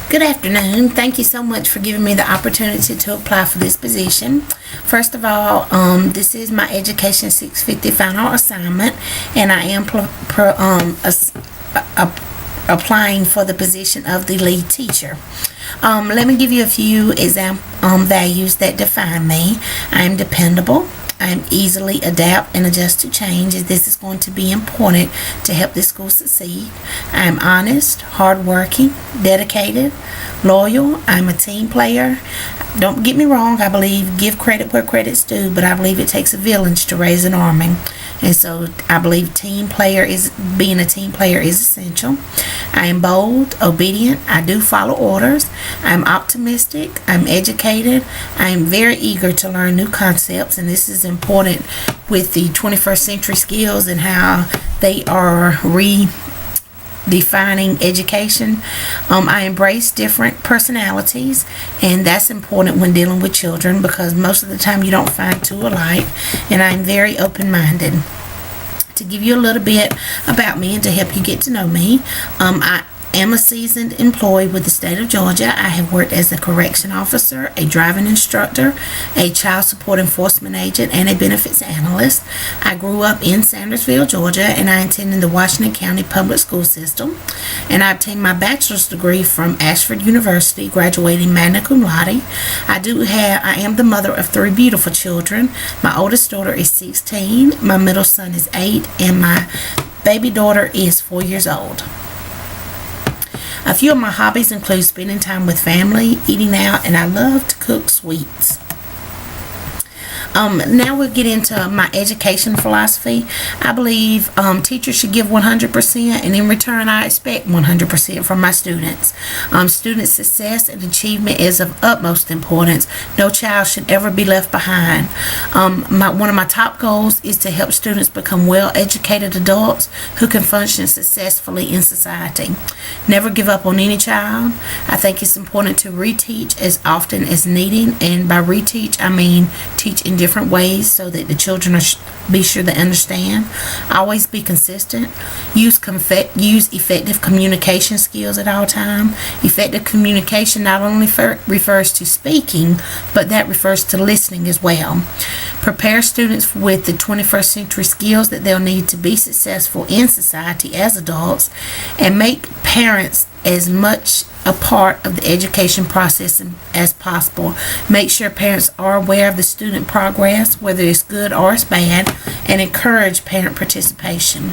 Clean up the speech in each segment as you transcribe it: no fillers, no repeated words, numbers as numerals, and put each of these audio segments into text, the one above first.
Good afternoon. Thank you so much for giving me the opportunity to apply for this position. First of all, this is my Education 650 final assignment, and I am applying for the position of the lead teacher. Let me give you a few values that define me. I am dependable. I'm easily adapt and adjust to change, as this is going to be important to help this school succeed. I'm honest, hardworking, dedicated, loyal. I'm a team player. Don't get me wrong, I believe give credit where credit's due, but I believe it takes a village to raise an army. And so I believe being a team player is essential. I am bold, obedient. I do follow orders. I'm optimistic. I'm educated. I am very eager to learn new concepts, and this is important with the 21st century skills and how they are redefining education. I embrace different personalities, and that's important when dealing with children because most of the time you don't find two alike. And I'm very open-minded. To give you a little bit about me and to help you get to know me, I am a seasoned employee with the state of Georgia. I have worked as a correction officer, a driving instructor, a child support enforcement agent, and a benefits analyst. I grew up in Sandersville, Georgia, and I attended the Washington County Public School System. And I obtained my bachelor's degree from Ashford University, graduating magna cum laude. I am the mother of 3 beautiful children. My oldest daughter is 16, my middle son is 8, and my baby daughter is 4 years old. A few of my hobbies include spending time with family, eating out, and I love to cook sweets. Now we'll get into my education philosophy. I believe teachers should give 100%, and in return I expect 100% from my students. Student success and achievement is of utmost importance. No child should ever be left behind. One of my top goals is to help students become well-educated adults who can function successfully in society. Never give up on any child. I think it's important to reteach as often as needed, and by reteach I mean teach in different ways so that the children be sure to understand. Always be consistent. Use effective communication skills at all times. Effective communication not only refers to speaking, but that refers to listening as well. Prepare students with the 21st century skills that they'll need to be successful in society as adults, and make parents as much a part of the education process as possible. Make sure parents are aware of the student progress, whether it's good or it's bad, and encourage parent participation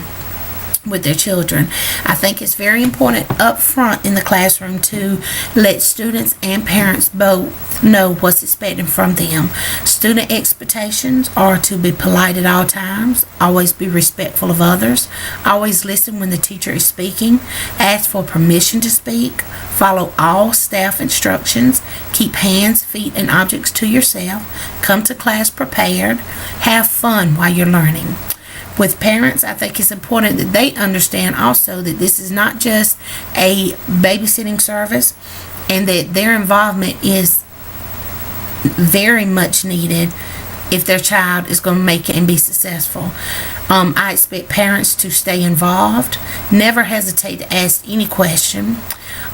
with their children. I think it's very important up front in the classroom to let students and parents both know what's expected from them. Student expectations are to be polite at all times, always be respectful of others, always listen when the teacher is speaking, ask for permission to speak, follow all staff instructions, keep hands, feet, and objects to yourself, come to class prepared, have fun while you're learning. With parents, I think it's important that they understand also that this is not just a babysitting service, and that their involvement is very much needed if their child is going to make it and be successful. I expect parents to stay involved. Never hesitate to ask any question.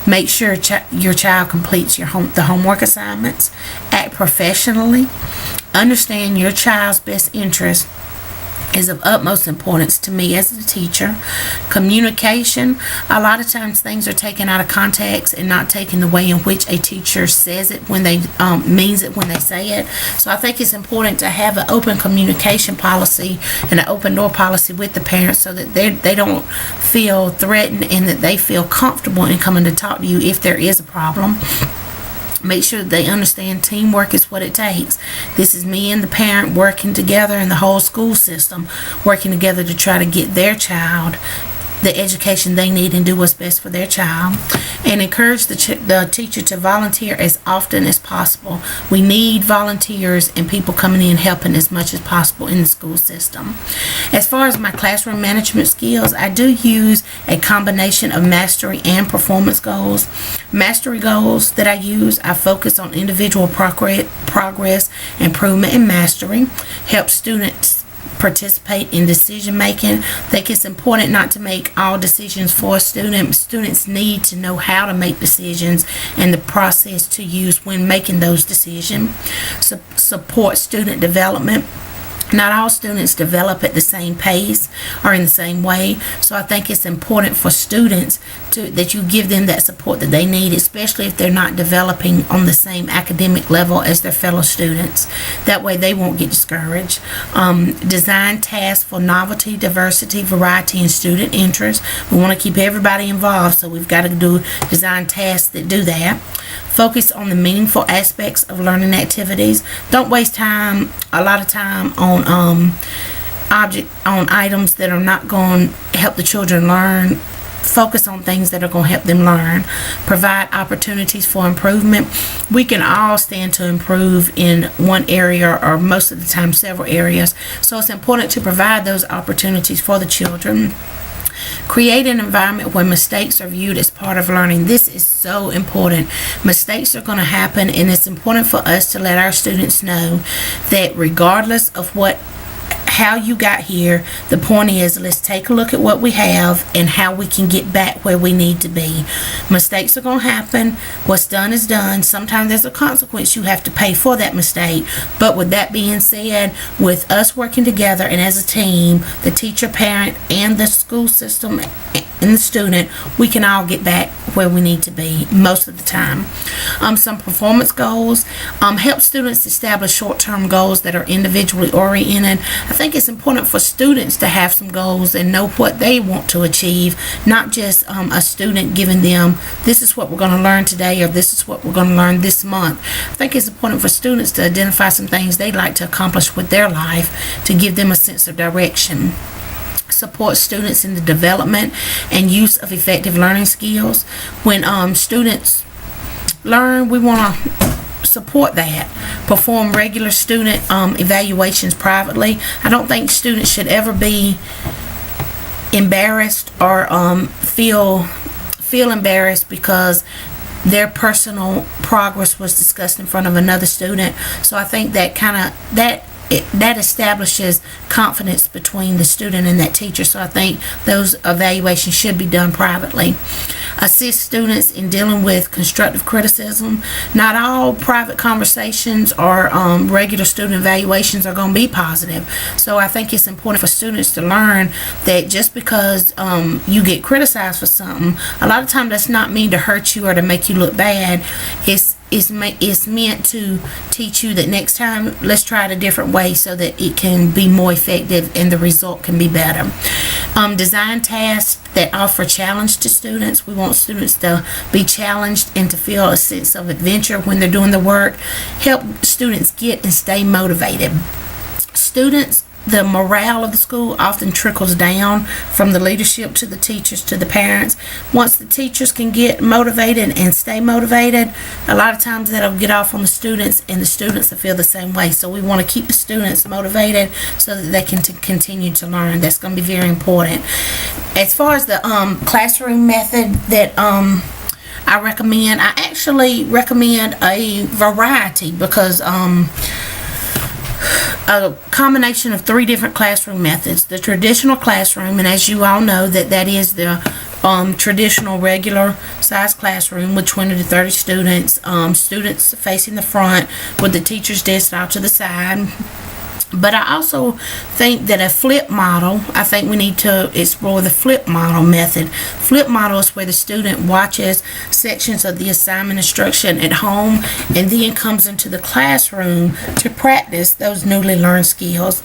Make sure your child completes the homework assignments. Act professionally. Understand your child's best interest is of utmost importance to me as a teacher. Communication, a lot of times things are taken out of context and not taken the way in which a teacher says it when they means it when they say it. So I think it's important to have an open communication policy and an open door policy with the parents so that they don't feel threatened and that they feel comfortable in coming to talk to you if there is a problem. Make sure that they understand teamwork is what it takes. This is me and the parent working together, and the whole school system working together to try to get their child the education they need and do what's best for their child. And encourage the teacher to volunteer as often as possible. We need volunteers and people coming in helping as much as possible in the school system. As far as my classroom management skills, I do use a combination of mastery and performance goals. Mastery goals that I use, I focus on individual progress, improvement, and mastery. Help students participate in decision making. I think it's important not to make all decisions for a student. Students need to know how to make decisions and the process to use when making those decisions. Support student development. Not all students develop at the same pace or in the same way, so I think it's important for students that you give them that support that they need, especially if they're not developing on the same academic level as their fellow students. That way they won't get discouraged. Design tasks for novelty, diversity, variety, and student interest. We want to keep everybody involved, so we've got to design tasks that do that. Focus on the meaningful aspects of learning activities. Don't waste a lot of time on items that are not going to help the children learn. Focus on things that are going to help them learn. Provide opportunities for improvement. We can all stand to improve in one area, or most of the time several areas, so it's important to provide those opportunities for the children. Create an environment where mistakes are viewed as part of learning. This is so important. Mistakes are going to happen, and it's important for us to let our students know that regardless of how you got here, the point is, let's take a look at what we have and how we can get back where we need to be. Mistakes are going to happen. What's done is done. Sometimes there's a consequence you have to pay for that mistake. But with that being said, with us working together and as a team, the teacher, parent, and the school system and the student, we can all get back where we need to be most of the time. Some performance goals. Help students establish short-term goals that are individually oriented. I think it's important for students to have some goals and know what they want to achieve, not just a student giving them, this is what we're going to learn today, or this is what we're going to learn this month. I think it's important for students to identify some things they'd like to accomplish with their life to give them a sense of direction. Support students in the development and use of effective learning skills. When students learn, we want to support that. Perform regular student evaluations privately. I don't think students should ever be embarrassed or feel embarrassed because their personal progress was discussed in front of another student. So I think that establishes confidence between the student and that teacher. So I think those evaluations should be done privately. Assist students in dealing with constructive criticism. Not all private conversations or regular student evaluations are going to be positive. So I think it's important for students to learn that just because you get criticized for something, a lot of times that's not mean to hurt you or to make you look bad. It's meant to teach you that next time, let's try it a different way so that it can be more effective and the result can be better. Design tasks that offer challenge to students. We want students to be challenged and to feel a sense of adventure when they're doing the work. Help students get and stay motivated. The morale of the school often trickles down from the leadership to the teachers to the parents. Once the teachers can get motivated and stay motivated, a lot of times that'll get off on the students, and the students will feel the same way. So we want to keep the students motivated so that they can continue to learn. That's going to be very important. As far as the classroom method that I recommend, I actually recommend a variety because a combination of 3 different classroom methods. The traditional classroom, and as you all know, that is the traditional regular size classroom with 20 to 30 students, students facing the front with the teacher's desk out to the side. But I also think that a flip model, I think we need to explore the flip model method. Flip model is where the student watches sections of the assignment instruction at home and then comes into the classroom to practice those newly learned skills.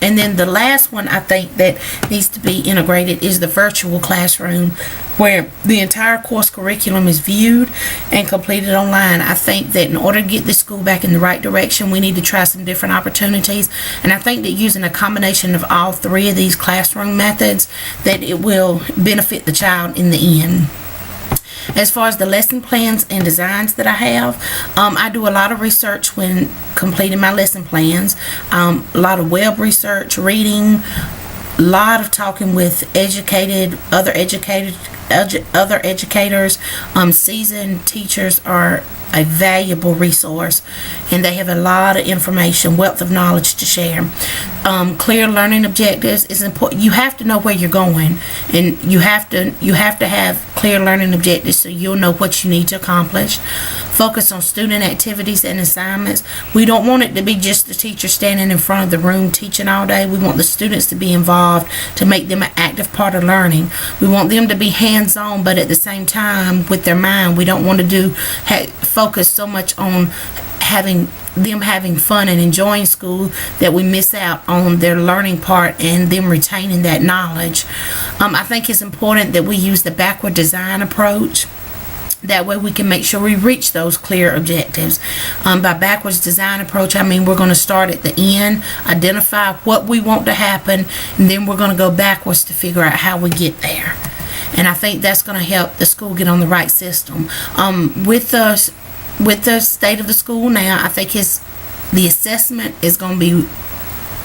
And then the last one I think that needs to be integrated is the virtual classroom, where the entire course curriculum is viewed and completed online. I think that in order to get this school back in the right direction, we need to try some different opportunities. And I think that using a combination of all 3 of these classroom methods, that it will benefit the child in the end. As far as the lesson plans and designs that I have, I do a lot of research when completing my lesson plans, a lot of web research, reading, a lot of talking with other educated other educators. Seasoned teachers are a valuable resource, and they have a lot of information, wealth of knowledge to share. Clear learning objectives is important. You have to know where you're going, and you have to have clear learning objectives so you'll know what you need to accomplish. Focus on student activities and assignments. We don't want it to be just the teacher standing in front of the room teaching all day. We want the students to be involved, to make them an active part of learning. We want them to be hands-on, but at the same time with their mind. We don't want to focus so much on having fun and enjoying school that we miss out on their learning part and them retaining that knowledge. I think it's important that we use the backward design approach. That way we can make sure we reach those clear objectives. By backwards design approach, I mean we're going to start at the end, identify what we want to happen, and then we're going to go backwards to figure out how we get there. And I think that's going to help the school get on the right system. With the state of the school now, I think the assessment is going to be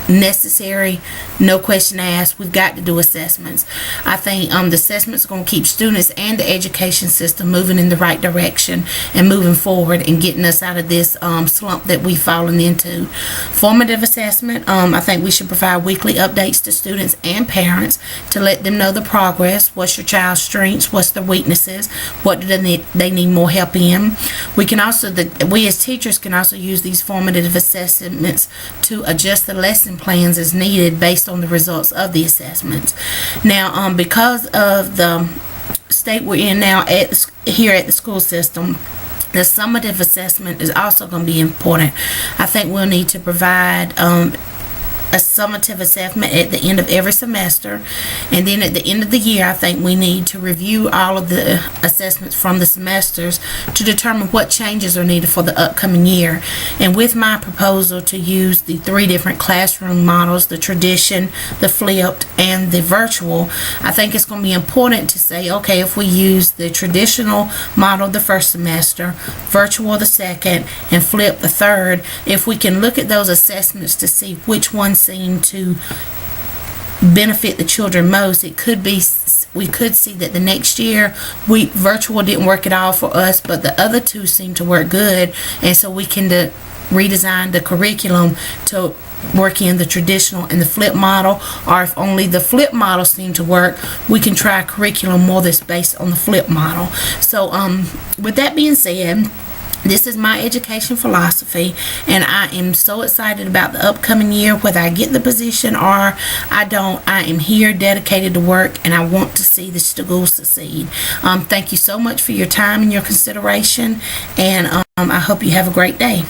necessary, no question asked. We've got to do assessments. I think the assessments are going to keep students and the education system moving in the right direction and moving forward and getting us out of this slump that we've fallen into. Formative assessment, I think we should provide weekly updates to students and parents to let them know the progress. What's your child's strengths? What's their weaknesses? What do they need more help in? We as teachers can also use these formative assessments to adjust the lesson plans as needed based on the results of the assessments. Now, because of the state we're in now here at the school system, the summative assessment is also going to be important. I think we'll need to provide a summative assessment at the end of every semester, and then at the end of the year I think we need to review all of the assessments from the semesters to determine what changes are needed for the upcoming year. And with my proposal to use the 3 different classroom models, the tradition, the flipped, and the virtual, I think it's going to be important to say, okay, if we use the traditional model the first semester, virtual the second, and flip the third, if we can look at those assessments to see which ones seem to benefit the children most, we could see that the next year virtual didn't work at all for us, but the other 2 seem to work good, and so we can redesign the curriculum to work in the traditional and the flip model. Or if only the flip model seem to work, we can try a curriculum more that's based on the flip model. So with that being said, this is my education philosophy, and I am so excited about the upcoming year. Whether I get the position or I don't, I am here dedicated to work, and I want to see the school succeed. Thank you so much for your time and your consideration, and I hope you have a great day.